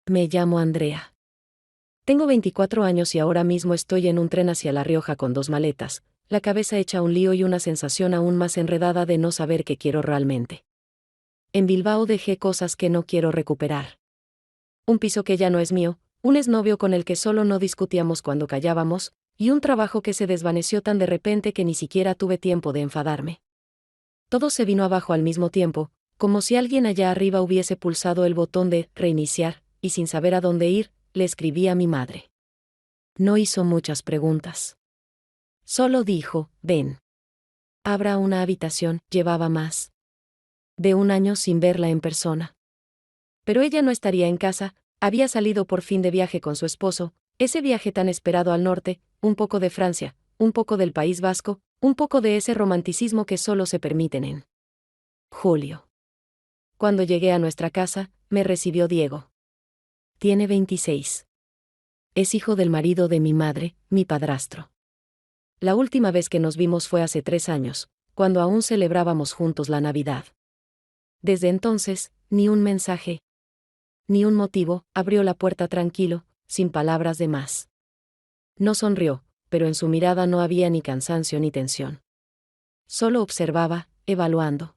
Me llamo Andrea. Tengo 24 años y ahora mismo estoy en un tren hacia La Rioja con 2 maletas, la cabeza hecha un lío y una sensación aún más enredada de no saber qué quiero realmente. En Bilbao dejé cosas que no quiero recuperar. Un piso que ya no es mío, un exnovio con el que solo no discutíamos cuando callábamos, y un trabajo que se desvaneció tan de repente que ni siquiera tuve tiempo de enfadarme. Todo se vino abajo al mismo tiempo, como si alguien allá arriba hubiese pulsado el botón de reiniciar, y sin saber a dónde ir, le escribí a mi madre. No hizo muchas preguntas. Solo dijo, ven. Abra una habitación, llevaba más de un año sin verla en persona. Pero ella no estaría en casa, había salido por fin de viaje con su esposo, ese viaje tan esperado al norte, un poco de Francia, un poco del País Vasco, un poco de ese romanticismo que solo se permiten en julio. Cuando llegué a nuestra casa, me recibió Diego. Tiene 26. Es hijo del marido de mi madre, mi padrastro. La última vez que nos vimos fue hace 3 años, cuando aún celebrábamos juntos la Navidad. Desde entonces, ni un mensaje, ni un motivo, abrió la puerta tranquilo, sin palabras de más. No sonrió, pero en su mirada no había ni cansancio ni tensión. Solo observaba, evaluando.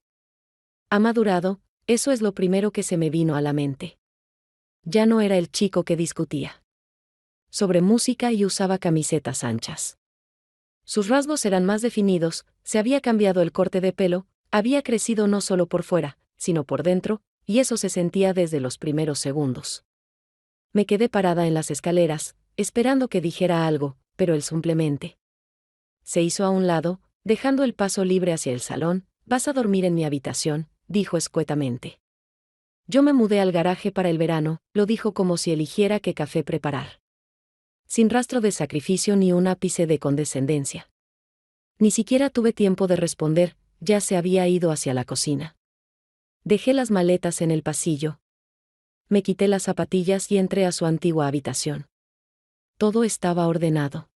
Ha madurado, eso es lo primero que se me vino a la mente. Ya no era el chico que discutía sobre música y usaba camisetas anchas. Sus rasgos eran más definidos, se había cambiado el corte de pelo, había crecido no solo por fuera, sino por dentro, y eso se sentía desde los primeros segundos. Me quedé parada en las escaleras, esperando que dijera algo, pero él simplemente se hizo a un lado, dejando el paso libre hacia el salón. «Vas a dormir en mi habitación», dijo escuetamente. Yo me mudé al garaje para el verano, lo dijo como si eligiera qué café preparar. Sin rastro de sacrificio ni un ápice de condescendencia. Ni siquiera tuve tiempo de responder, ya se había ido hacia la cocina. Dejé las maletas en el pasillo. Me quité las zapatillas y entré a su antigua habitación. Todo estaba ordenado.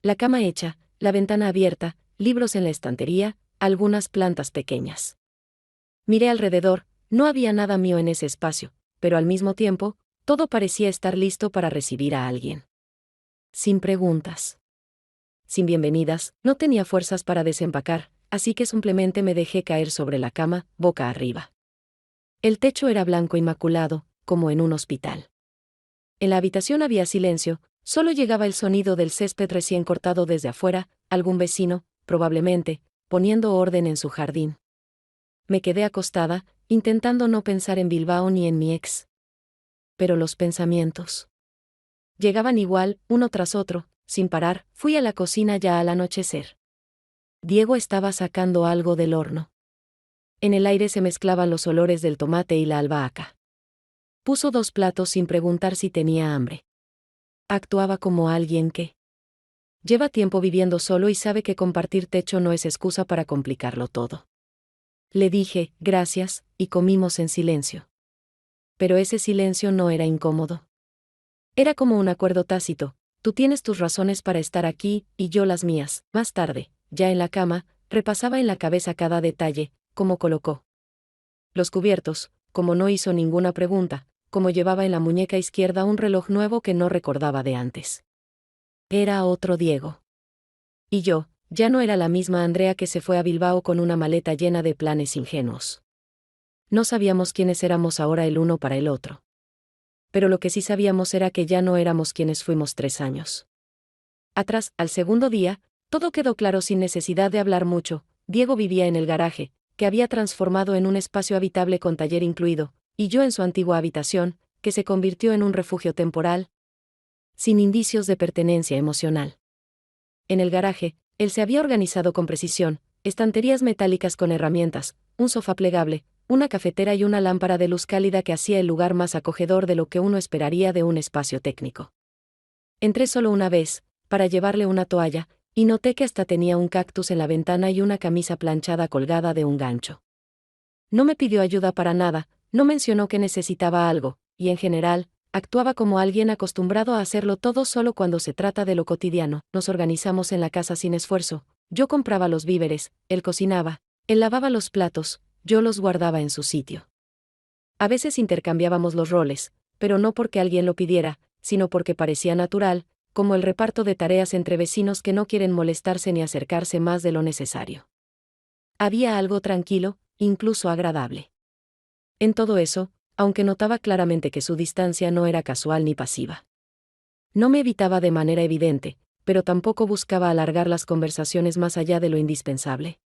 La cama hecha, la ventana abierta, libros en la estantería, algunas plantas pequeñas. Miré alrededor, no había nada mío en ese espacio, pero al mismo tiempo, todo parecía estar listo para recibir a alguien. Sin preguntas. Sin bienvenidas, no tenía fuerzas para desempacar, así que simplemente me dejé caer sobre la cama, boca arriba. El techo era blanco inmaculado, como en un hospital. En la habitación había silencio, solo llegaba el sonido del césped recién cortado desde afuera, algún vecino, probablemente, poniendo orden en su jardín. Me quedé acostada, intentando no pensar en Bilbao ni en mi ex. Pero los pensamientos llegaban igual, uno tras otro, sin parar. Fui a la cocina ya al anochecer. Diego estaba sacando algo del horno. En el aire se mezclaban los olores del tomate y la albahaca. Puso 2 platos sin preguntar si tenía hambre. Actuaba como alguien que lleva tiempo viviendo solo y sabe que compartir techo no es excusa para complicarlo todo. Le dije, gracias, y comimos en silencio. Pero ese silencio no era incómodo. Era como un acuerdo tácito: tú tienes tus razones para estar aquí, y yo las mías. Más tarde, ya en la cama, repasaba en la cabeza cada detalle, cómo colocó los cubiertos, cómo no hizo ninguna pregunta, cómo llevaba en la muñeca izquierda un reloj nuevo que no recordaba de antes. Era otro Diego. Y yo, ya no era la misma Andrea que se fue a Bilbao con una maleta llena de planes ingenuos. No sabíamos quiénes éramos ahora el uno para el otro. Pero lo que sí sabíamos era que ya no éramos quienes fuimos 3 años atrás. Al segundo día, todo quedó claro sin necesidad de hablar mucho. Diego vivía en el garaje, que había transformado en un espacio habitable con taller incluido, y yo en su antigua habitación, que se convirtió en un refugio temporal, sin indicios de pertenencia emocional. En el garaje, él se había organizado con precisión: estanterías metálicas con herramientas, un sofá plegable, una cafetera y una lámpara de luz cálida que hacía el lugar más acogedor de lo que uno esperaría de un espacio técnico. Entré solo una vez, para llevarle una toalla, y noté que hasta tenía un cactus en la ventana y una camisa planchada colgada de un gancho. No me pidió ayuda para nada, no mencionó que necesitaba algo, y en general, actuaba como alguien acostumbrado a hacerlo todo solo cuando se trata de lo cotidiano. Nos organizamos en la casa sin esfuerzo. Yo compraba los víveres, él cocinaba, él lavaba los platos, yo los guardaba en su sitio. A veces intercambiábamos los roles, pero no porque alguien lo pidiera, sino porque parecía natural, como el reparto de tareas entre vecinos que no quieren molestarse ni acercarse más de lo necesario. Había algo tranquilo, incluso agradable. En todo eso, aunque notaba claramente que su distancia no era casual ni pasiva. No me evitaba de manera evidente, pero tampoco buscaba alargar las conversaciones más allá de lo indispensable.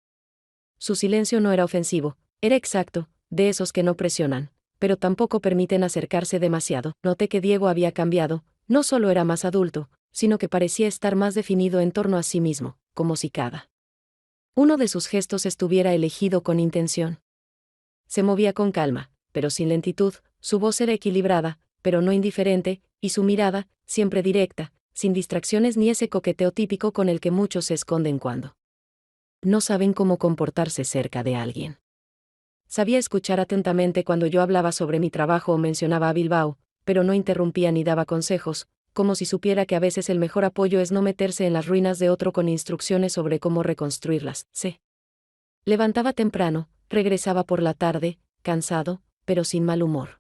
Su silencio no era ofensivo, era exacto, de esos que no presionan, pero tampoco permiten acercarse demasiado. Noté que Diego había cambiado, no solo era más adulto, sino que parecía estar más definido en torno a sí mismo, como si cada uno de sus gestos estuviera elegido con intención. Se movía con calma, pero sin lentitud, su voz era equilibrada, pero no indiferente, y su mirada, siempre directa, sin distracciones ni ese coqueteo típico con el que muchos se esconden cuando no saben cómo comportarse cerca de alguien. Sabía escuchar atentamente cuando yo hablaba sobre mi trabajo o mencionaba a Bilbao, pero no interrumpía ni daba consejos, como si supiera que a veces el mejor apoyo es no meterse en las ruinas de otro con instrucciones sobre cómo reconstruirlas. Se levantaba temprano, regresaba por la tarde, cansado, pero sin mal humor.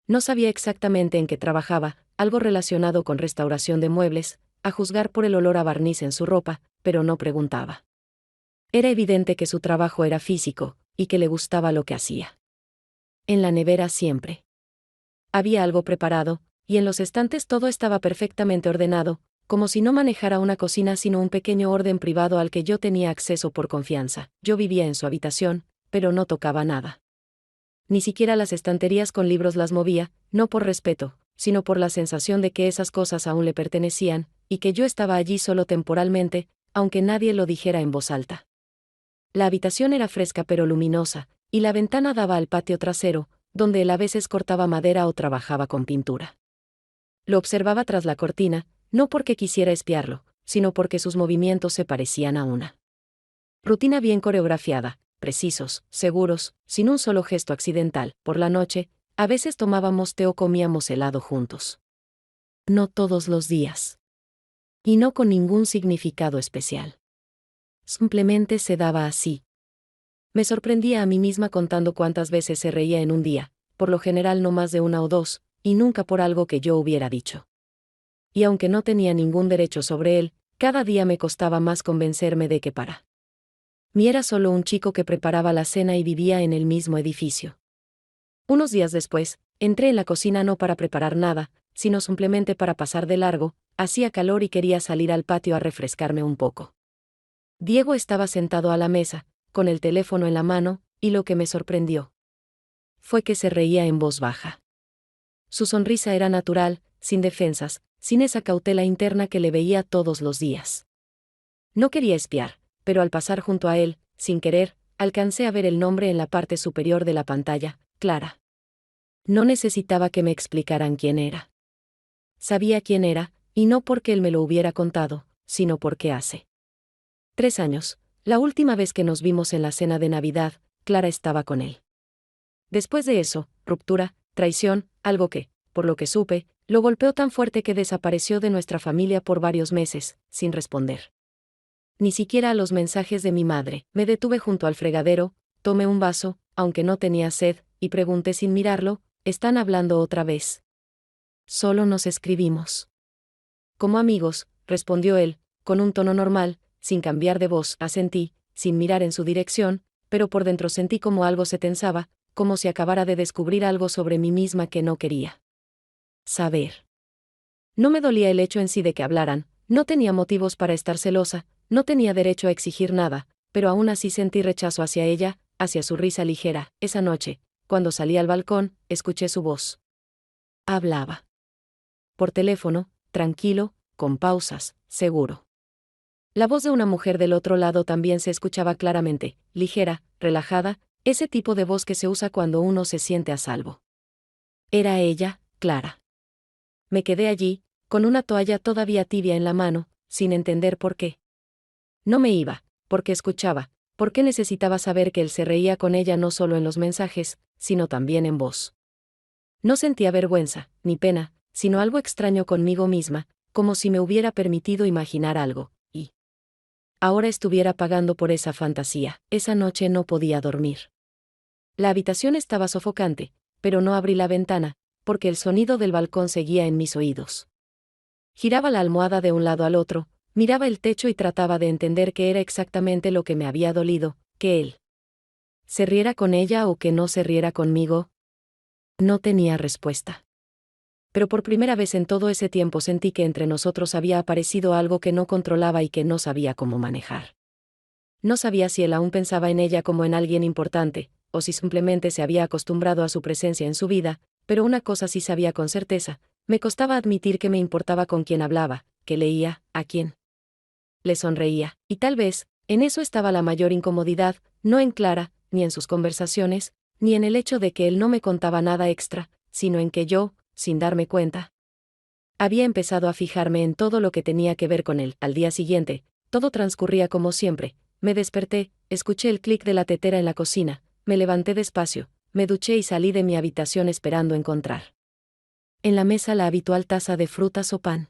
No sabía exactamente en qué trabajaba, algo relacionado con restauración de muebles, a juzgar por el olor a barniz en su ropa, pero no preguntaba. Era evidente que su trabajo era físico, y que le gustaba lo que hacía. En la nevera siempre había algo preparado, y en los estantes todo estaba perfectamente ordenado, como si no manejara una cocina sino un pequeño orden privado al que yo tenía acceso por confianza. Yo vivía en su habitación, pero no tocaba nada. Ni siquiera las estanterías con libros las movía, no por respeto, sino por la sensación de que esas cosas aún le pertenecían, y que yo estaba allí solo temporalmente, aunque nadie lo dijera en voz alta. La habitación era fresca pero luminosa, y la ventana daba al patio trasero, donde él a veces cortaba madera o trabajaba con pintura. Lo observaba tras la cortina, no porque quisiera espiarlo, sino porque sus movimientos se parecían a una rutina bien coreografiada, precisos, seguros, sin un solo gesto accidental. Por la noche, a veces tomábamos té o comíamos helado juntos. No todos los días. Y no con ningún significado especial. Simplemente se daba así. Me sorprendía a mí misma contando cuántas veces se reía en un día, por lo general no más de una o dos, y nunca por algo que yo hubiera dicho. Y aunque no tenía ningún derecho sobre él, cada día me costaba más convencerme de que para mí era solo un chico que preparaba la cena y vivía en el mismo edificio. Unos días después, entré en la cocina no para preparar nada, sino simplemente para pasar de largo, hacía calor y quería salir al patio a refrescarme un poco. Diego estaba sentado a la mesa, con el teléfono en la mano, y lo que me sorprendió fue que se reía en voz baja. Su sonrisa era natural, sin defensas, sin esa cautela interna que le veía todos los días. No quería espiar, pero al pasar junto a él, sin querer, alcancé a ver el nombre en la parte superior de la pantalla, Clara. No necesitaba que me explicaran quién era. Sabía quién era, y no porque él me lo hubiera contado, sino porque hace 3 años, la última vez que nos vimos en la cena de Navidad, Clara estaba con él. Después de eso, ruptura, traición, algo que, por lo que supe, lo golpeó tan fuerte que desapareció de nuestra familia por varios meses, sin responder. Ni siquiera a los mensajes de mi madre. Me detuve junto al fregadero, tomé un vaso, aunque no tenía sed, y pregunté sin mirarlo, ¿están hablando otra vez? Solo nos escribimos. Como amigos, respondió él, con un tono normal, sin cambiar de voz. Asentí, sin mirar en su dirección, pero por dentro sentí como algo se tensaba, como si acabara de descubrir algo sobre mí misma que no quería saber. No me dolía el hecho en sí de que hablaran, no tenía motivos para estar celosa, no tenía derecho a exigir nada, pero aún así sentí rechazo hacia ella, hacia su risa ligera. Esa noche, cuando salí al balcón, escuché su voz. Hablaba. Por teléfono, tranquilo, con pausas, seguro. La voz de una mujer del otro lado también se escuchaba claramente, ligera, relajada, ese tipo de voz que se usa cuando uno se siente a salvo. Era ella, Clara. Me quedé allí, con una toalla todavía tibia en la mano, sin entender por qué. No me iba, porque escuchaba, porque necesitaba saber que él se reía con ella no solo en los mensajes, sino también en voz. No sentía vergüenza, ni pena, sino algo extraño conmigo misma, como si me hubiera permitido imaginar algo, y ahora estuviera pagando por esa fantasía. Esa noche no podía dormir. La habitación estaba sofocante, pero no abrí la ventana, porque el sonido del balcón seguía en mis oídos. Giraba la almohada de un lado al otro, miraba el techo y trataba de entender qué era exactamente lo que me había dolido, que él se riera con ella o que no se riera conmigo. No tenía respuesta. Pero por primera vez en todo ese tiempo sentí que entre nosotros había aparecido algo que no controlaba y que no sabía cómo manejar. No sabía si él aún pensaba en ella como en alguien importante, o si simplemente se había acostumbrado a su presencia en su vida, pero una cosa sí sabía con certeza: me costaba admitir que me importaba con quién hablaba, que leía, a quién le sonreía, y tal vez, en eso estaba la mayor incomodidad, no en Clara, ni en sus conversaciones, ni en el hecho de que él no me contaba nada extra, sino en que yo, sin darme cuenta, había empezado a fijarme en todo lo que tenía que ver con él. Al día siguiente, todo transcurría como siempre. Me desperté, escuché el clic de la tetera en la cocina, me levanté despacio, me duché y salí de mi habitación esperando encontrar en la mesa la habitual taza de frutas o pan.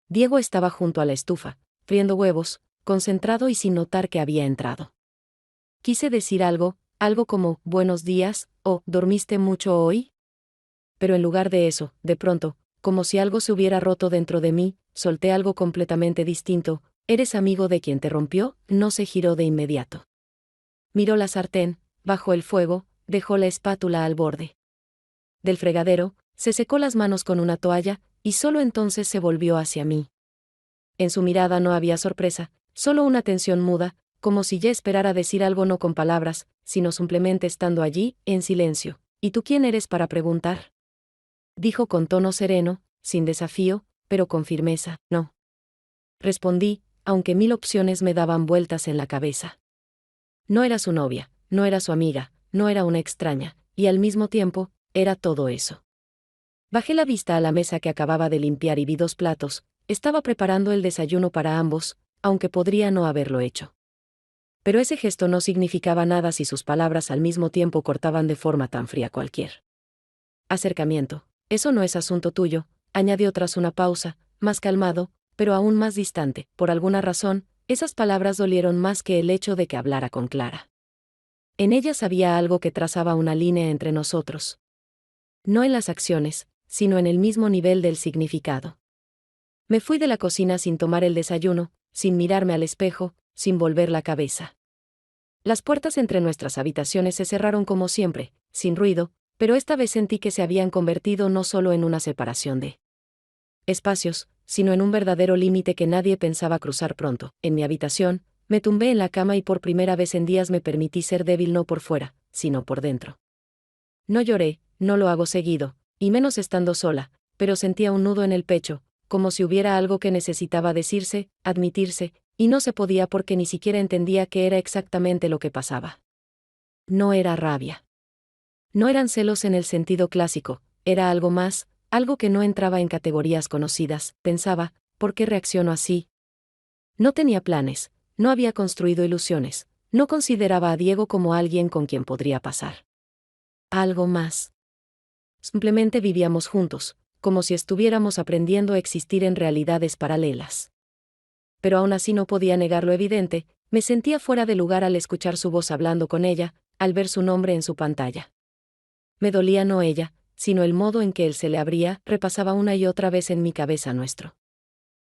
Diego estaba junto a la estufa, friendo huevos, concentrado y sin notar que había entrado. Quise decir algo, algo como «buenos días» o «¿dormiste mucho hoy?». Pero en lugar de eso, de pronto, como si algo se hubiera roto dentro de mí, solté algo completamente distinto: «¿Eres amigo de quien te rompió?». No se giró de inmediato. Miró la sartén, bajó el fuego, dejó la espátula al borde del fregadero, se secó las manos con una toalla, y solo entonces se volvió hacia mí. En su mirada no había sorpresa, solo una tensión muda, como si ya esperara decir algo no con palabras, sino simplemente estando allí, en silencio. «¿Y tú quién eres para preguntar?», dijo con tono sereno, sin desafío, pero con firmeza. «No», respondí, aunque mil opciones me daban vueltas en la cabeza. No era su novia, no era su amiga, no era una extraña, y al mismo tiempo, era todo eso. Bajé la vista a la mesa que acababa de limpiar y vi 2 platos. Estaba preparando el desayuno para ambos, aunque podría no haberlo hecho. Pero ese gesto no significaba nada si sus palabras al mismo tiempo cortaban de forma tan fría cualquier acercamiento. «Eso no es asunto tuyo», añadió tras una pausa, más calmado, pero aún más distante. Por alguna razón, esas palabras dolieron más que el hecho de que hablara con Clara. En ellas había algo que trazaba una línea entre nosotros. No en las acciones, sino en el mismo nivel del significado. Me fui de la cocina sin tomar el desayuno, sin mirarme al espejo, sin volver la cabeza. Las puertas entre nuestras habitaciones se cerraron como siempre, sin ruido, pero esta vez sentí que se habían convertido no solo en una separación de espacios, sino en un verdadero límite que nadie pensaba cruzar pronto. En mi habitación, me tumbé en la cama y por primera vez en días me permití ser débil no por fuera, sino por dentro. No lloré, no lo hago seguido, y menos estando sola, pero sentía un nudo en el pecho, como si hubiera algo que necesitaba decirse, admitirse, y no se podía porque ni siquiera entendía qué era exactamente lo que pasaba. No era rabia. No eran celos en el sentido clásico, era algo más, algo que no entraba en categorías conocidas. Pensaba, ¿por qué reacciono así? No tenía planes, no había construido ilusiones, no consideraba a Diego como alguien con quien podría pasar algo más. Simplemente vivíamos juntos, como si estuviéramos aprendiendo a existir en realidades paralelas. Pero aún así no podía negar lo evidente: me sentía fuera de lugar al escuchar su voz hablando con ella, al ver su nombre en su pantalla. Me dolía no ella, sino el modo en que él se le abría. Repasaba una y otra vez en mi cabeza nuestro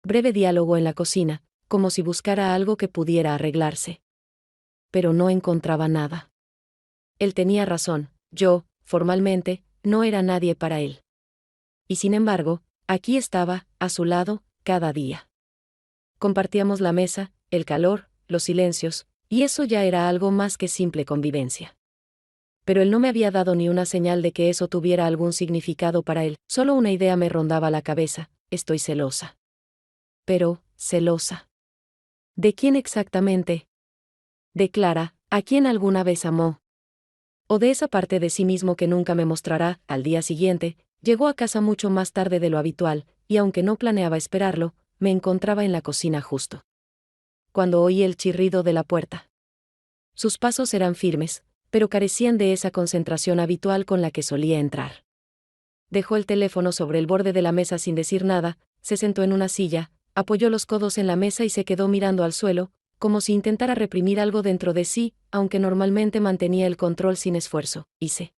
breve diálogo en la cocina, como si buscara algo que pudiera arreglarse. Pero no encontraba nada. Él tenía razón, yo, formalmente, no era nadie para él. Y sin embargo, aquí estaba, a su lado, cada día. Compartíamos la mesa, el calor, los silencios, y eso ya era algo más que simple convivencia. Pero él no me había dado ni una señal de que eso tuviera algún significado para él. Solo una idea me rondaba la cabeza: estoy celosa. Pero, celosa. ¿De quién exactamente? De Clara, a quien alguna vez amó. O de esa parte de sí mismo que nunca me mostrará. Al día siguiente, llegó a casa mucho más tarde de lo habitual, y aunque no planeaba esperarlo, me encontraba en la cocina justo cuando oí el chirrido de la puerta. Sus pasos eran firmes, pero carecían de esa concentración habitual con la que solía entrar. Dejó el teléfono sobre el borde de la mesa sin decir nada, se sentó en una silla, apoyó los codos en la mesa y se quedó mirando al suelo, como si intentara reprimir algo dentro de sí, aunque normalmente mantenía el control sin esfuerzo. Y se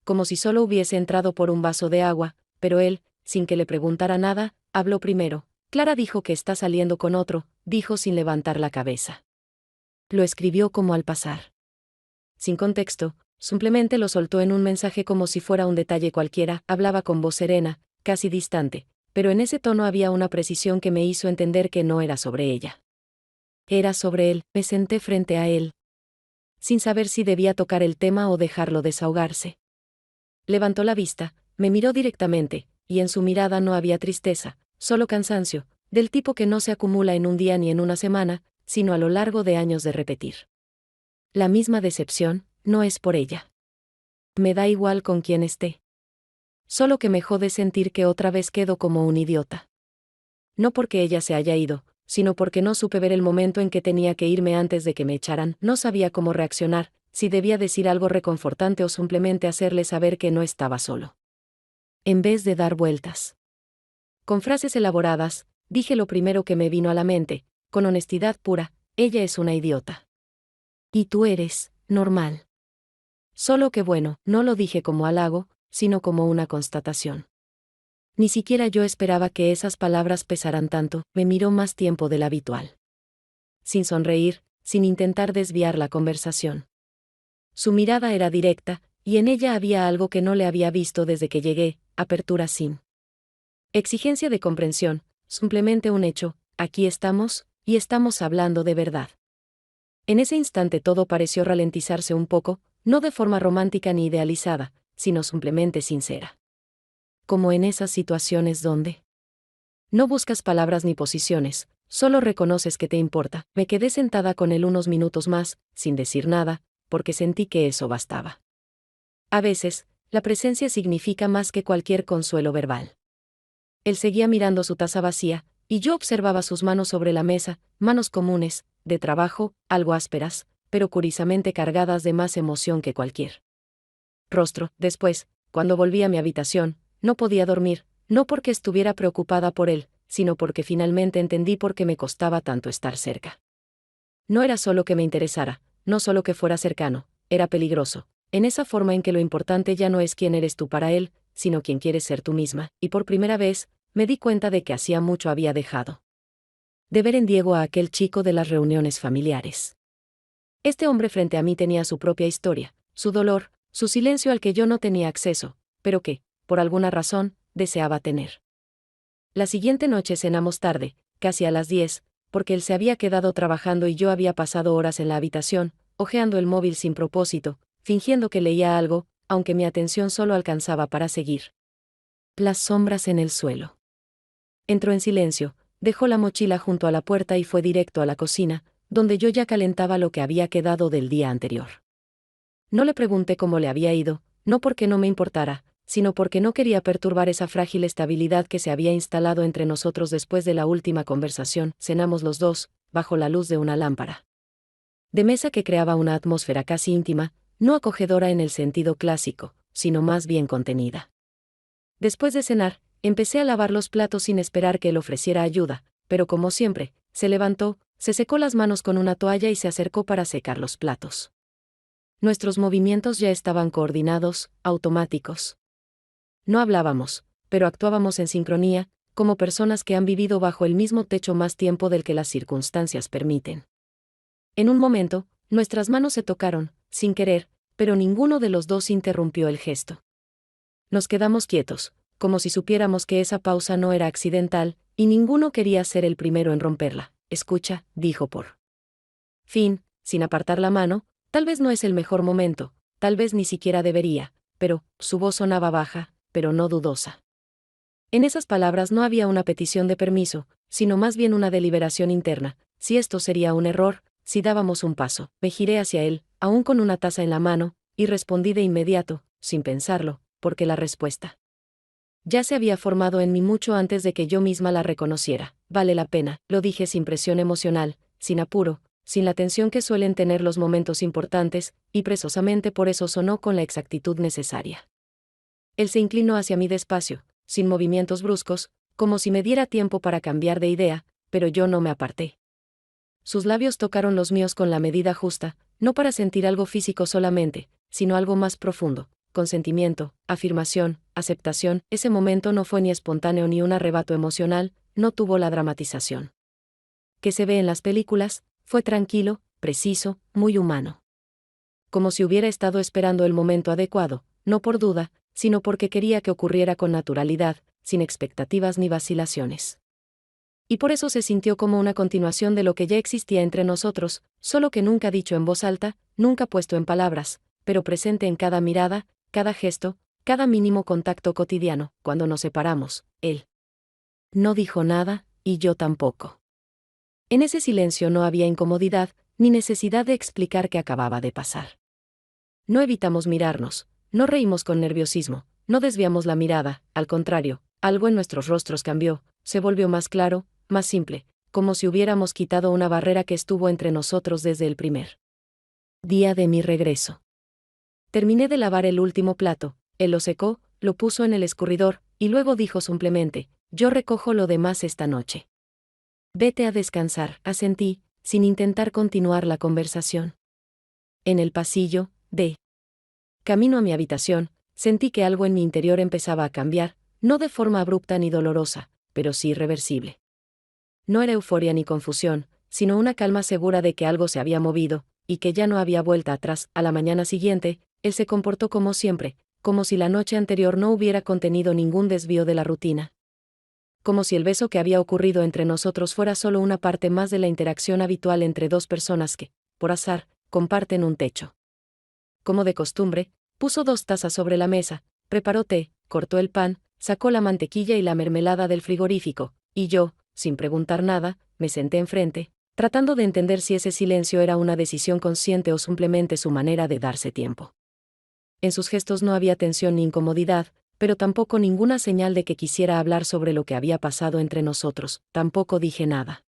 como si solo hubiese entrado por un vaso de agua, pero él, sin que le preguntara nada, habló primero. Clara dijo que está saliendo con otro, dijo sin levantar la cabeza. Lo escribió como al pasar. Sin contexto, simplemente lo soltó en un mensaje como si fuera un detalle cualquiera, hablaba con voz serena, casi distante, pero en ese tono había una precisión que me hizo entender que no era sobre ella. Era sobre él. Me senté frente a él, sin saber si debía tocar el tema o dejarlo desahogarse. Levantó la vista, me miró directamente, y en su mirada no había tristeza, solo cansancio, del tipo que no se acumula en un día ni en una semana, sino a lo largo de años de repetir. La misma decepción, no es por ella. Me da igual con quién esté. Solo que me jode sentir que otra vez quedo como un idiota. No porque ella se haya ido, sino porque no supe ver el momento en que tenía que irme antes de que me echaran, no sabía cómo reaccionar, si debía decir algo reconfortante o simplemente hacerle saber que no estaba solo. En vez de dar vueltas. Con frases elaboradas, dije lo primero que me vino a la mente, con honestidad pura, ella es una idiota. Y tú eres, normal. Solo que bueno, no lo dije como halago, sino como una constatación. Ni siquiera yo esperaba que esas palabras pesaran tanto, me miró más tiempo del habitual. Sin sonreír, sin intentar desviar la conversación. Su mirada era directa, y en ella había algo que no le había visto desde que llegué, apertura sin exigencia de comprensión, simplemente un hecho, aquí estamos, y estamos hablando de verdad. En ese instante todo pareció ralentizarse un poco, no de forma romántica ni idealizada, sino simplemente sincera. Como en esas situaciones donde no buscas palabras ni posiciones, solo reconoces que te importa. Me quedé sentada con él unos minutos más, sin decir nada, porque sentí que eso bastaba. A veces, la presencia significa más que cualquier consuelo verbal. Él seguía mirando su taza vacía, y yo observaba sus manos sobre la mesa, manos comunes, de trabajo, algo ásperas, pero curiosamente cargadas de más emoción que cualquier rostro. Después, cuando volví a mi habitación, no podía dormir, no porque estuviera preocupada por él, sino porque finalmente entendí por qué me costaba tanto estar cerca. No era solo que me interesara, no solo que fuera cercano, era peligroso, en esa forma en que lo importante ya no es quién eres tú para él, sino quién quieres ser tú misma, y por primera vez, me di cuenta de que hacía mucho había dejado de ver en Diego a aquel chico de las reuniones familiares. Este hombre frente a mí tenía su propia historia, su dolor, su silencio al que yo no tenía acceso, pero que, por alguna razón, deseaba tener. La siguiente noche cenamos tarde, casi a las 10, porque él se había quedado trabajando y yo había pasado horas en la habitación, hojeando el móvil sin propósito, fingiendo que leía algo, aunque mi atención solo alcanzaba para seguir las sombras en el suelo. Entró en silencio, dejó la mochila junto a la puerta y fue directo a la cocina, donde yo ya calentaba lo que había quedado del día anterior. No le pregunté cómo le había ido, no porque no me importara, sino porque no quería perturbar esa frágil estabilidad que se había instalado entre nosotros después de la última conversación. Cenamos los dos, bajo la luz de una lámpara de mesa que creaba una atmósfera casi íntima, no acogedora en el sentido clásico, sino más bien contenida. Después de cenar, empecé a lavar los platos sin esperar que él ofreciera ayuda, pero como siempre, se levantó, se secó las manos con una toalla y se acercó para secar los platos. Nuestros movimientos ya estaban coordinados, automáticos. No hablábamos, pero actuábamos en sincronía, como personas que han vivido bajo el mismo techo más tiempo del que las circunstancias permiten. En un momento, nuestras manos se tocaron, sin querer, pero ninguno de los dos interrumpió el gesto. Nos quedamos quietos, como si supiéramos que esa pausa no era accidental, y ninguno quería ser el primero en romperla. Escucha, dijo por fin, sin apartar la mano, tal vez no es el mejor momento, tal vez ni siquiera debería, pero, su voz sonaba baja, pero no dudosa. En esas palabras no había una petición de permiso, sino más bien una deliberación interna. Si esto sería un error, si dábamos un paso. Me giré hacia él, aún con una taza en la mano, y respondí de inmediato, sin pensarlo, porque la respuesta ya se había formado en mí mucho antes de que yo misma la reconociera. Vale la pena, lo dije sin presión emocional, sin apuro, sin la tensión que suelen tener los momentos importantes, y precisamente por eso sonó con la exactitud necesaria. Él se inclinó hacia mí despacio, sin movimientos bruscos, como si me diera tiempo para cambiar de idea, pero yo no me aparté. Sus labios tocaron los míos con la medida justa, no para sentir algo físico solamente, sino algo más profundo, consentimiento, afirmación, aceptación. Ese momento no fue ni espontáneo ni un arrebato emocional, no tuvo la dramatización que se ve en las películas, fue tranquilo, preciso, muy humano. Como si hubiera estado esperando el momento adecuado, no por duda, sino porque quería que ocurriera con naturalidad, sin expectativas ni vacilaciones. Y por eso se sintió como una continuación de lo que ya existía entre nosotros, solo que nunca dicho en voz alta, nunca puesto en palabras, pero presente en cada mirada, cada gesto, cada mínimo contacto cotidiano. Cuando nos separamos, él no dijo nada, y yo tampoco. En ese silencio no había incomodidad, ni necesidad de explicar qué acababa de pasar. No evitamos mirarnos, no reímos con nerviosismo, no desviamos la mirada, al contrario, algo en nuestros rostros cambió, se volvió más claro, más simple, como si hubiéramos quitado una barrera que estuvo entre nosotros desde el primer día de mi regreso. Terminé de lavar el último plato, él lo secó, lo puso en el escurridor, y luego dijo simplemente: yo recojo lo demás esta noche. Vete a descansar, asentí, sin intentar continuar la conversación. En el pasillo, de camino a mi habitación, sentí que algo en mi interior empezaba a cambiar, no de forma abrupta ni dolorosa, pero sí irreversible. No era euforia ni confusión, sino una calma segura de que algo se había movido, y que ya no había vuelta atrás. A la mañana siguiente, él se comportó como siempre, como si la noche anterior no hubiera contenido ningún desvío de la rutina. Como si el beso que había ocurrido entre nosotros fuera solo una parte más de la interacción habitual entre dos personas que, por azar, comparten un techo. Como de costumbre, puso 2 tazas sobre la mesa, preparó té, cortó el pan, sacó la mantequilla y la mermelada del frigorífico, y yo, sin preguntar nada, me senté enfrente, tratando de entender si ese silencio era una decisión consciente o simplemente su manera de darse tiempo. En sus gestos no había tensión ni incomodidad, pero tampoco ninguna señal de que quisiera hablar sobre lo que había pasado entre nosotros. Tampoco dije nada.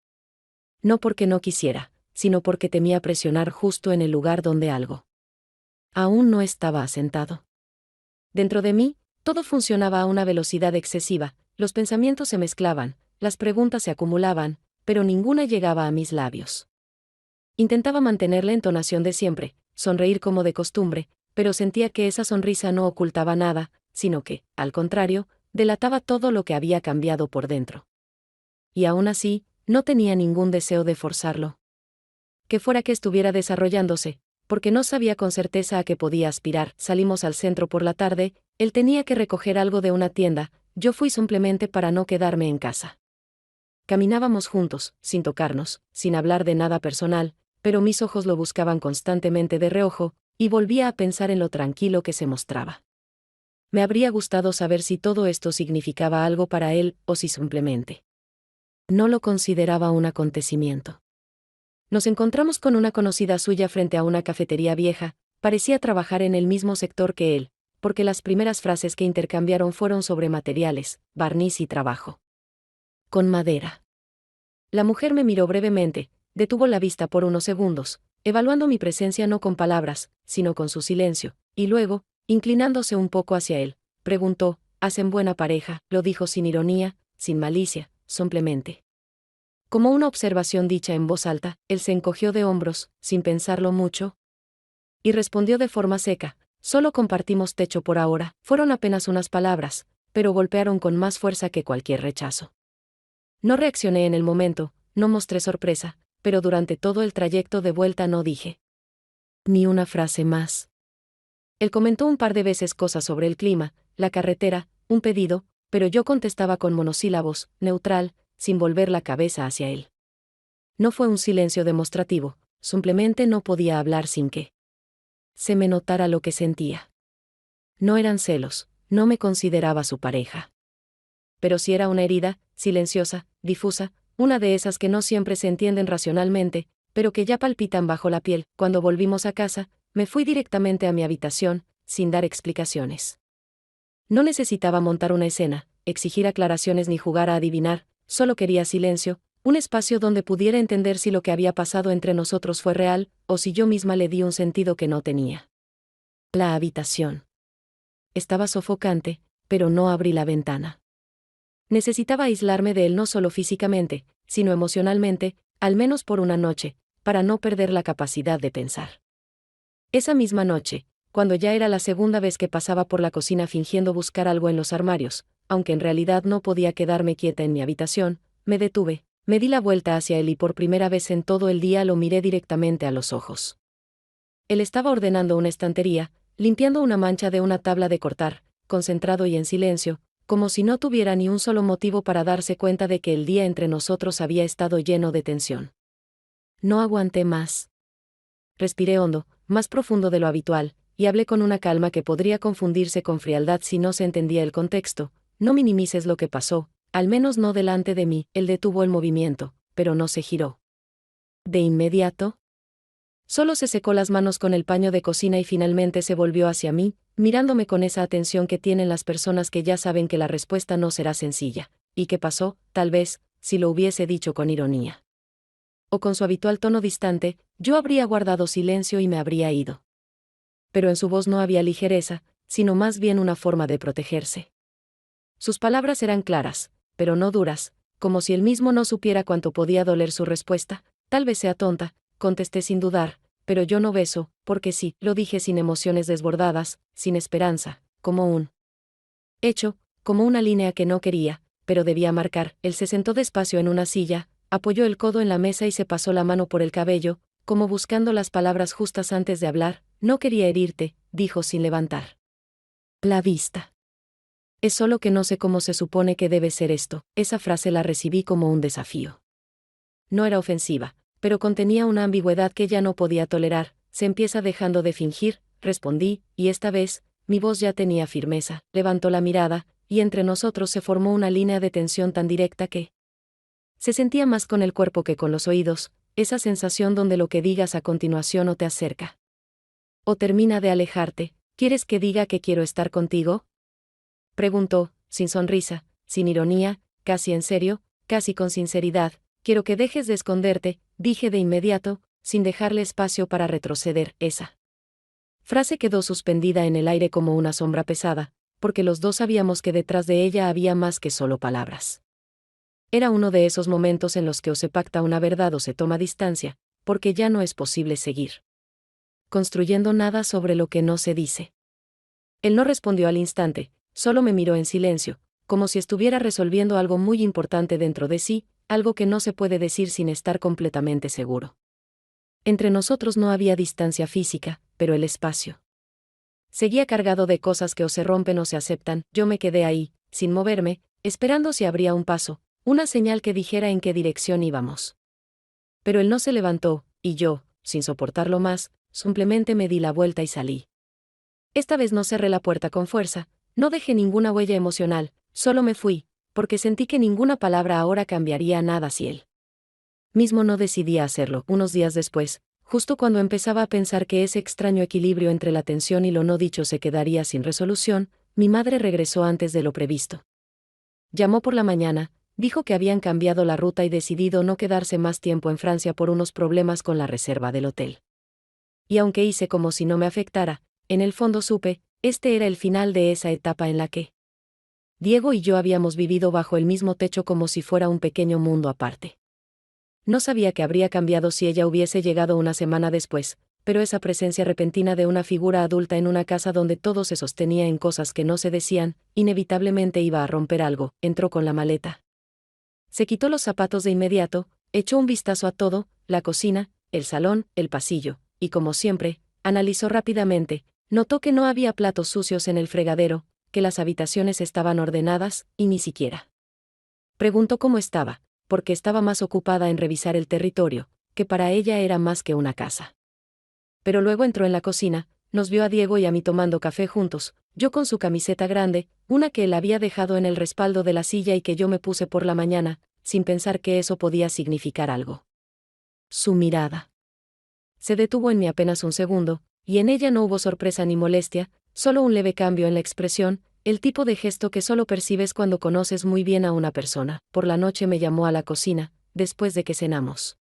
No porque no quisiera, sino porque temía presionar justo en el lugar donde algo aún no estaba asentado. Dentro de mí, todo funcionaba a una velocidad excesiva, los pensamientos se mezclaban, las preguntas se acumulaban, pero ninguna llegaba a mis labios. Intentaba mantener la entonación de siempre, sonreír como de costumbre, pero sentía que esa sonrisa no ocultaba nada, sino que, al contrario, delataba todo lo que había cambiado por dentro. Y aún así, no tenía ningún deseo de forzarlo. Que fuera que estuviera desarrollándose, porque no sabía con certeza a qué podía aspirar. Salimos al centro por la tarde, él tenía que recoger algo de una tienda, yo fui simplemente para no quedarme en casa. Caminábamos juntos, sin tocarnos, sin hablar de nada personal, pero mis ojos lo buscaban constantemente de reojo, y volvía a pensar en lo tranquilo que se mostraba. Me habría gustado saber si todo esto significaba algo para él, o si simplemente no lo consideraba un acontecimiento. Nos encontramos con una conocida suya frente a una cafetería vieja, parecía trabajar en el mismo sector que él, porque las primeras frases que intercambiaron fueron sobre materiales, barniz y trabajo con madera. La mujer me miró brevemente, detuvo la vista por unos segundos, evaluando mi presencia no con palabras, sino con su silencio, y luego, inclinándose un poco hacia él, preguntó: ¿hacen buena pareja? Lo dijo sin ironía, sin malicia, simplemente como una observación dicha en voz alta. Él se encogió de hombros, sin pensarlo mucho, y respondió de forma seca: solo compartimos techo por ahora. Fueron apenas unas palabras, pero golpearon con más fuerza que cualquier rechazo. No reaccioné en el momento, no mostré sorpresa, pero durante todo el trayecto de vuelta no dije ni una frase más. Él comentó un par de veces cosas sobre el clima, la carretera, un pedido, pero yo contestaba con monosílabos, neutral, sin volver la cabeza hacia él. No fue un silencio demostrativo, simplemente no podía hablar sin que se me notara lo que sentía. No eran celos, no me consideraba su pareja. Pero sí era una herida, silenciosa, difusa, una de esas que no siempre se entienden racionalmente, pero que ya palpitan bajo la piel. Cuando volvimos a casa, me fui directamente a mi habitación, sin dar explicaciones. No necesitaba montar una escena, exigir aclaraciones ni jugar a adivinar, solo quería silencio, un espacio donde pudiera entender si lo que había pasado entre nosotros fue real, o si yo misma le di un sentido que no tenía. La habitación estaba sofocante, pero no abrí la ventana. Necesitaba aislarme de él no solo físicamente, sino emocionalmente, al menos por una noche, para no perder la capacidad de pensar. Esa misma noche, cuando ya era la segunda vez que pasaba por la cocina fingiendo buscar algo en los armarios, aunque en realidad no podía quedarme quieta en mi habitación, me detuve, me di la vuelta hacia él y por primera vez en todo el día lo miré directamente a los ojos. Él estaba ordenando una estantería, limpiando una mancha de una tabla de cortar, concentrado y en silencio, como si no tuviera ni un solo motivo para darse cuenta de que el día entre nosotros había estado lleno de tensión. No aguanté más. Respiré hondo, más profundo de lo habitual, y hablé con una calma que podría confundirse con frialdad si no se entendía el contexto. No minimices lo que pasó, al menos no delante de mí. Él detuvo el movimiento, pero no se giró. De inmediato, solo se secó las manos con el paño de cocina y finalmente se volvió hacia mí, mirándome con esa atención que tienen las personas que ya saben que la respuesta no será sencilla. ¿Y qué pasó? Tal vez, si lo hubiese dicho con ironía o con su habitual tono distante, yo habría guardado silencio y me habría ido. Pero en su voz no había ligereza, sino más bien una forma de protegerse. Sus palabras eran claras, pero no duras, como si él mismo no supiera cuánto podía doler su respuesta. Tal vez sea tonta, contesté sin dudar, pero yo no beso, porque sí, lo dije sin emociones desbordadas, sin esperanza, como un hecho, como una línea que no quería, pero debía marcar. Él se sentó despacio en una silla, apoyó el codo en la mesa y se pasó la mano por el cabello, como buscando las palabras justas antes de hablar. No quería herirte, dijo sin levantar la vista. Es solo que no sé cómo se supone que debe ser esto. Esa frase la recibí como un desafío. No era ofensiva, pero contenía una ambigüedad que ya no podía tolerar. Se empieza dejando de fingir, respondí, y esta vez, mi voz ya tenía firmeza. Levantó la mirada, y entre nosotros se formó una línea de tensión tan directa que se sentía más con el cuerpo que con los oídos, esa sensación donde lo que digas a continuación o te acerca o termina de alejarte. ¿Quieres que diga que quiero estar contigo?, preguntó, sin sonrisa, sin ironía, casi en serio, casi con sinceridad. Quiero que dejes de esconderte, dije de inmediato, sin dejarle espacio para retroceder. Esa frase quedó suspendida en el aire como una sombra pesada, porque los dos sabíamos que detrás de ella había más que solo palabras. Era uno de esos momentos en los que o se pacta una verdad o se toma distancia, porque ya no es posible seguir construyendo nada sobre lo que no se dice. Él no respondió al instante, solo me miró en silencio, como si estuviera resolviendo algo muy importante dentro de sí, algo que no se puede decir sin estar completamente seguro. Entre nosotros no había distancia física, pero el espacio seguía cargado de cosas que o se rompen o se aceptan. Yo me quedé ahí, sin moverme, esperando si habría un paso, una señal que dijera en qué dirección íbamos. Pero él no se levantó, y yo, sin soportarlo más, simplemente me di la vuelta y salí. Esta vez no cerré la puerta con fuerza, no dejé ninguna huella emocional, solo me fui, porque sentí que ninguna palabra ahora cambiaría nada si él mismo no decidía hacerlo. Unos días después, justo cuando empezaba a pensar que ese extraño equilibrio entre la tensión y lo no dicho se quedaría sin resolución, mi madre regresó antes de lo previsto. Llamó por la mañana, dijo que habían cambiado la ruta y decidido no quedarse más tiempo en Francia por unos problemas con la reserva del hotel. Y aunque hice como si no me afectara, en el fondo supe, este era el final de esa etapa en la que Diego y yo habíamos vivido bajo el mismo techo como si fuera un pequeño mundo aparte. No sabía que habría cambiado si ella hubiese llegado una semana después, pero esa presencia repentina de una figura adulta en una casa donde todo se sostenía en cosas que no se decían, inevitablemente iba a romper algo. Entró con la maleta. Se quitó los zapatos de inmediato, echó un vistazo a todo, la cocina, el salón, el pasillo, y como siempre, analizó rápidamente, notó que no había platos sucios en el fregadero, que las habitaciones estaban ordenadas, y ni siquiera preguntó cómo estaba, porque estaba más ocupada en revisar el territorio, que para ella era más que una casa. Pero luego entró en la cocina, nos vio a Diego y a mí tomando café juntos, yo con su camiseta grande, una que él había dejado en el respaldo de la silla y que yo me puse por la mañana, sin pensar que eso podía significar algo. Su mirada se detuvo en mí apenas un segundo, y en ella no hubo sorpresa ni molestia, solo un leve cambio en la expresión, el tipo de gesto que solo percibes cuando conoces muy bien a una persona. Por la noche me llamó a la cocina, después de que cenamos.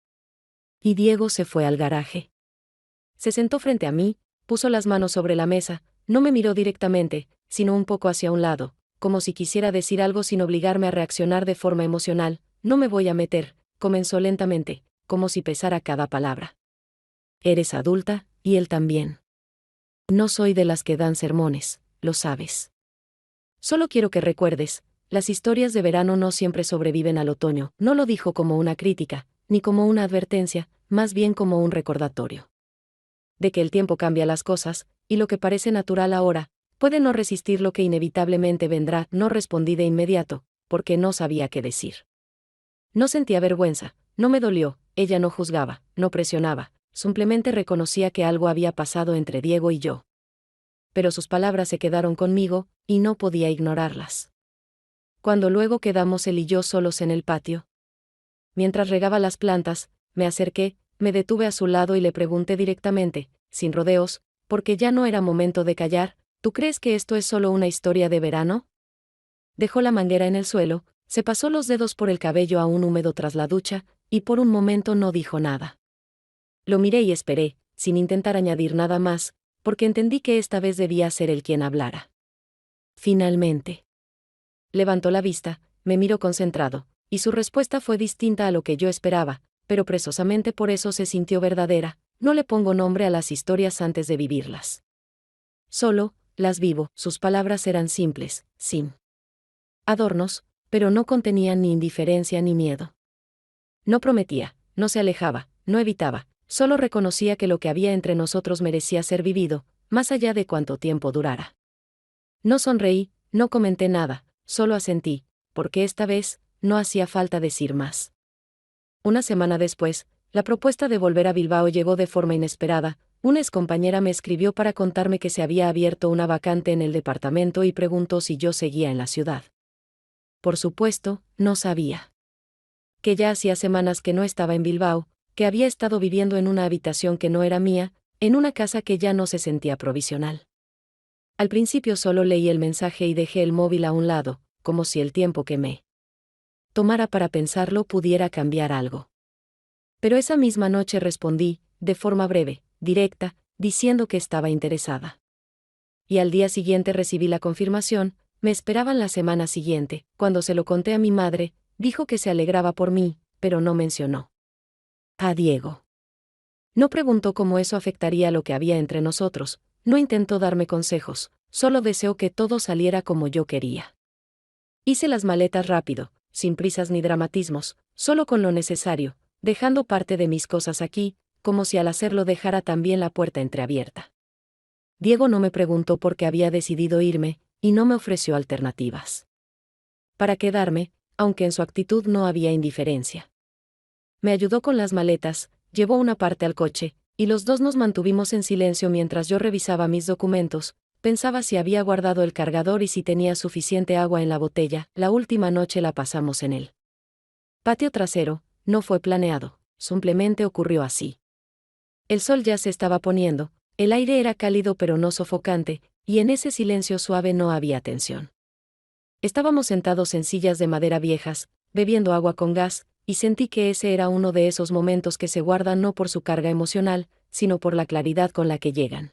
Y Diego se fue al garaje. Se sentó frente a mí, puso las manos sobre la mesa, no me miró directamente, sino un poco hacia un lado, como si quisiera decir algo sin obligarme a reaccionar de forma emocional. No me voy a meter, comenzó lentamente, como si pesara cada palabra. Eres adulta, y él también. No soy de las que dan sermones, lo sabes. Solo quiero que recuerdes, las historias de verano no siempre sobreviven al otoño. No lo dijo como una crítica, ni como una advertencia, más bien como un recordatorio. De que el tiempo cambia las cosas, y lo que parece natural ahora, puede no resistir lo que inevitablemente vendrá. No respondí de inmediato, porque no sabía qué decir. No sentía vergüenza, no me dolió, ella no juzgaba, no presionaba, simplemente reconocía que algo había pasado entre Diego y yo. Pero sus palabras se quedaron conmigo, y no podía ignorarlas. Cuando luego quedamos él y yo solos en el patio. Mientras regaba las plantas, me acerqué, me detuve a su lado y le pregunté directamente, sin rodeos, porque ya no era momento de callar: ¿tú crees que esto es solo una historia de verano? Dejó la manguera en el suelo, se pasó los dedos por el cabello aún húmedo tras la ducha, y por un momento no dijo nada. Lo miré y esperé, sin intentar añadir nada más, porque entendí que esta vez debía ser él quien hablara. Finalmente. Levantó la vista, me miró concentrado, y su respuesta fue distinta a lo que yo esperaba, pero precisamente por eso se sintió verdadera. No le pongo nombre a las historias antes de vivirlas. Solo, las vivo. Sus palabras eran simples, sin adornos, pero no contenían ni indiferencia ni miedo. No prometía, no se alejaba, no evitaba, solo reconocía que lo que había entre nosotros merecía ser vivido, más allá de cuánto tiempo durara. No sonreí, no comenté nada, solo asentí, porque esta vez, no hacía falta decir más. Una semana después, la propuesta de volver a Bilbao llegó de forma inesperada. Una excompañera me escribió para contarme que se había abierto una vacante en el departamento y preguntó si yo seguía en la ciudad. Por supuesto, no sabía. Que ya hacía semanas que no estaba en Bilbao, que había estado viviendo en una habitación que no era mía, en una casa que ya no se sentía provisional. Al principio solo leí el mensaje y dejé el móvil a un lado, como si el tiempo que me tomara para pensarlo pudiera cambiar algo. Pero esa misma noche respondí, de forma breve, directa, diciendo que estaba interesada. Y al día siguiente recibí la confirmación. Me esperaban la semana siguiente. Cuando se lo conté a mi madre, dijo que se alegraba por mí, pero no mencionó a Diego. No preguntó cómo eso afectaría lo que había entre nosotros, no intentó darme consejos, solo deseó que todo saliera como yo quería. Hice las maletas rápido, sin prisas ni dramatismos, solo con lo necesario, dejando parte de mis cosas aquí, como si al hacerlo dejara también la puerta entreabierta. Diego no me preguntó por qué había decidido irme, y no me ofreció alternativas para quedarme, aunque en su actitud no había indiferencia. Me ayudó con las maletas, llevó una parte al coche, y los dos nos mantuvimos en silencio mientras yo revisaba mis documentos. Pensaba si había guardado el cargador y si tenía suficiente agua en la botella. La última noche la pasamos en el patio trasero. No fue planeado, simplemente ocurrió así. El sol ya se estaba poniendo, el aire era cálido pero no sofocante, y en ese silencio suave no había tensión. Estábamos sentados en sillas de madera viejas, bebiendo agua con gas, y sentí que ese era uno de esos momentos que se guardan no por su carga emocional, sino por la claridad con la que llegan.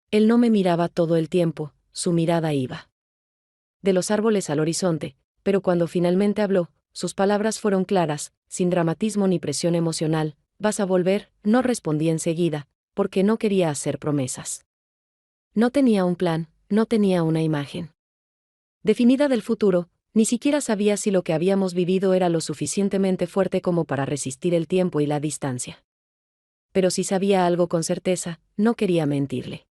Él no me miraba todo el tiempo, su mirada iba de los árboles al horizonte, pero cuando finalmente habló, sus palabras fueron claras, sin dramatismo ni presión emocional. ¿Vas a volver? No respondí enseguida, porque no quería hacer promesas. No tenía un plan, no tenía una imagen definida del futuro, ni siquiera sabía si lo que habíamos vivido era lo suficientemente fuerte como para resistir el tiempo y la distancia. Pero si sabía algo con certeza, no quería mentirle.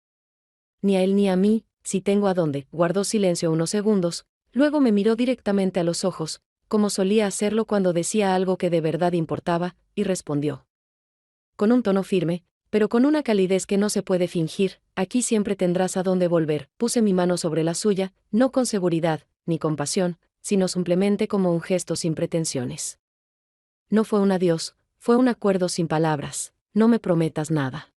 Ni a él ni a mí. Si tengo a dónde. Guardó silencio unos segundos, luego me miró directamente a los ojos, como solía hacerlo cuando decía algo que de verdad importaba, y respondió. Con un tono firme, pero con una calidez que no se puede fingir: aquí siempre tendrás a dónde volver. Puse mi mano sobre la suya, no con seguridad, ni compasión, sino simplemente como un gesto sin pretensiones. No fue un adiós, fue un acuerdo sin palabras. No me prometas nada.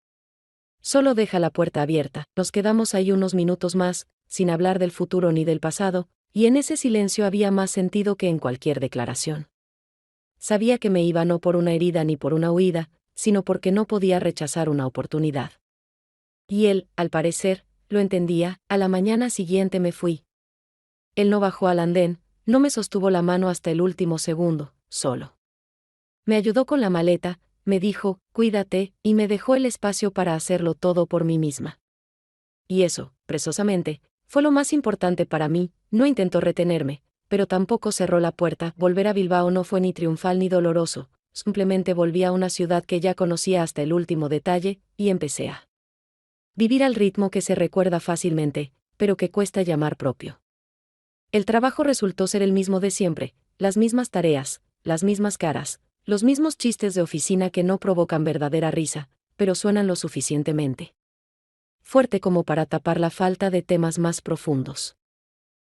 Solo deja la puerta abierta. Nos quedamos ahí unos minutos más, sin hablar del futuro ni del pasado, y en ese silencio había más sentido que en cualquier declaración. Sabía que me iba no por una herida ni por una huida, sino porque no podía rechazar una oportunidad. Y él, al parecer, lo entendía. A la mañana siguiente me fui. Él no bajó al andén, no me sostuvo la mano hasta el último segundo, solo me ayudó con la maleta, me dijo, cuídate, y me dejó el espacio para hacerlo todo por mí misma. Y eso, precisamente, fue lo más importante para mí. No intentó retenerme, pero tampoco cerró la puerta. Volver a Bilbao no fue ni triunfal ni doloroso, simplemente volví a una ciudad que ya conocía hasta el último detalle, y empecé a vivir al ritmo que se recuerda fácilmente, pero que cuesta llamar propio. El trabajo resultó ser el mismo de siempre, las mismas tareas, las mismas caras, los mismos chistes de oficina que no provocan verdadera risa, pero suenan lo suficientemente fuerte como para tapar la falta de temas más profundos.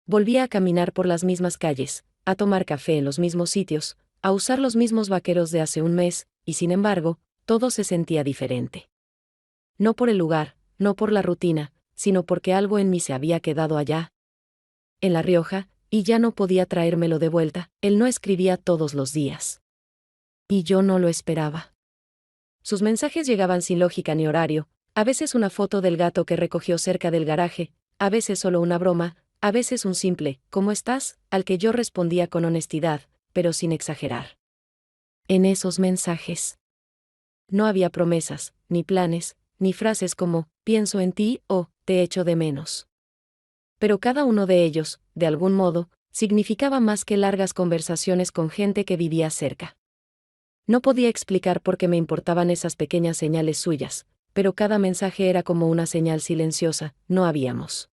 Volvía a caminar por las mismas calles, a tomar café en los mismos sitios, a usar los mismos vaqueros de hace un mes, y sin embargo, todo se sentía diferente. No por el lugar, no por la rutina, sino porque algo en mí se había quedado allá, en La Rioja, y ya no podía traérmelo de vuelta. Él no escribía todos los días. Y yo no lo esperaba. Sus mensajes llegaban sin lógica ni horario, a veces una foto del gato que recogió cerca del garaje, a veces solo una broma, a veces un simple ¿cómo estás?, al que yo respondía con honestidad, pero sin exagerar. En esos mensajes no había promesas, ni planes, ni frases como pienso en ti o te echo de menos. Pero cada uno de ellos, de algún modo, significaba más que largas conversaciones con gente que vivía cerca. No podía explicar por qué me importaban esas pequeñas señales suyas, pero cada mensaje era como una señal silenciosa. No habíamos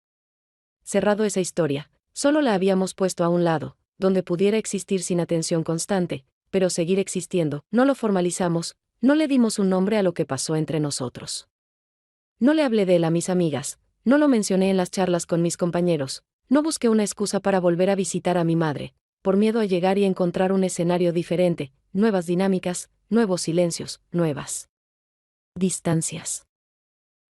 cerrado esa historia, solo la habíamos puesto a un lado, donde pudiera existir sin atención constante, pero seguir existiendo. No lo formalizamos, no le dimos un nombre a lo que pasó entre nosotros. No le hablé de él a mis amigas, no lo mencioné en las charlas con mis compañeros, no busqué una excusa para volver a visitar a mi madre, por miedo a llegar y encontrar un escenario diferente, nuevas dinámicas, nuevos silencios, nuevas distancias.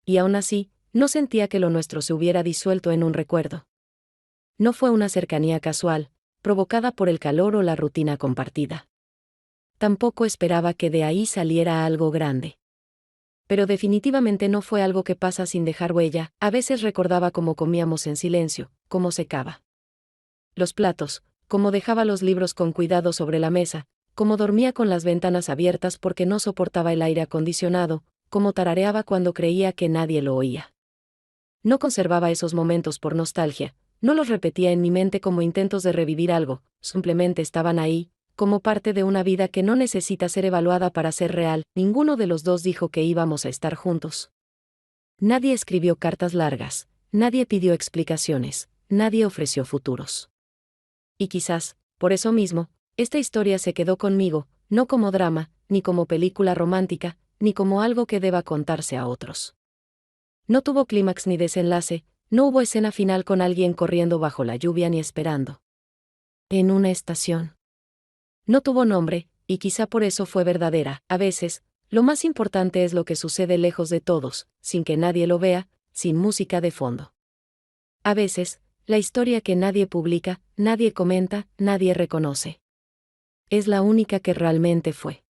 Y aún así, no sentía que lo nuestro se hubiera disuelto en un recuerdo. No fue una cercanía casual, provocada por el calor o la rutina compartida. Tampoco esperaba que de ahí saliera algo grande. Pero definitivamente no fue algo que pasa sin dejar huella. A veces recordaba cómo comíamos en silencio, cómo secaba los platos, cómo dejaba los libros con cuidado sobre la mesa, cómo dormía con las ventanas abiertas porque no soportaba el aire acondicionado, cómo tarareaba cuando creía que nadie lo oía. No conservaba esos momentos por nostalgia, no los repetía en mi mente como intentos de revivir algo, simplemente estaban ahí, como parte de una vida que no necesita ser evaluada para ser real. Ninguno de los dos dijo que íbamos a estar juntos. Nadie escribió cartas largas, nadie pidió explicaciones, nadie ofreció futuros. Y quizás, por eso mismo, esta historia se quedó conmigo, no como drama, ni como película romántica, ni como algo que deba contarse a otros. No tuvo clímax ni desenlace, no hubo escena final con alguien corriendo bajo la lluvia ni esperando en una estación. No tuvo nombre, y quizá por eso fue verdadera. A veces, lo más importante es lo que sucede lejos de todos, sin que nadie lo vea, sin música de fondo. A veces, la historia que nadie publica, nadie comenta, nadie reconoce. Es la única que realmente fue.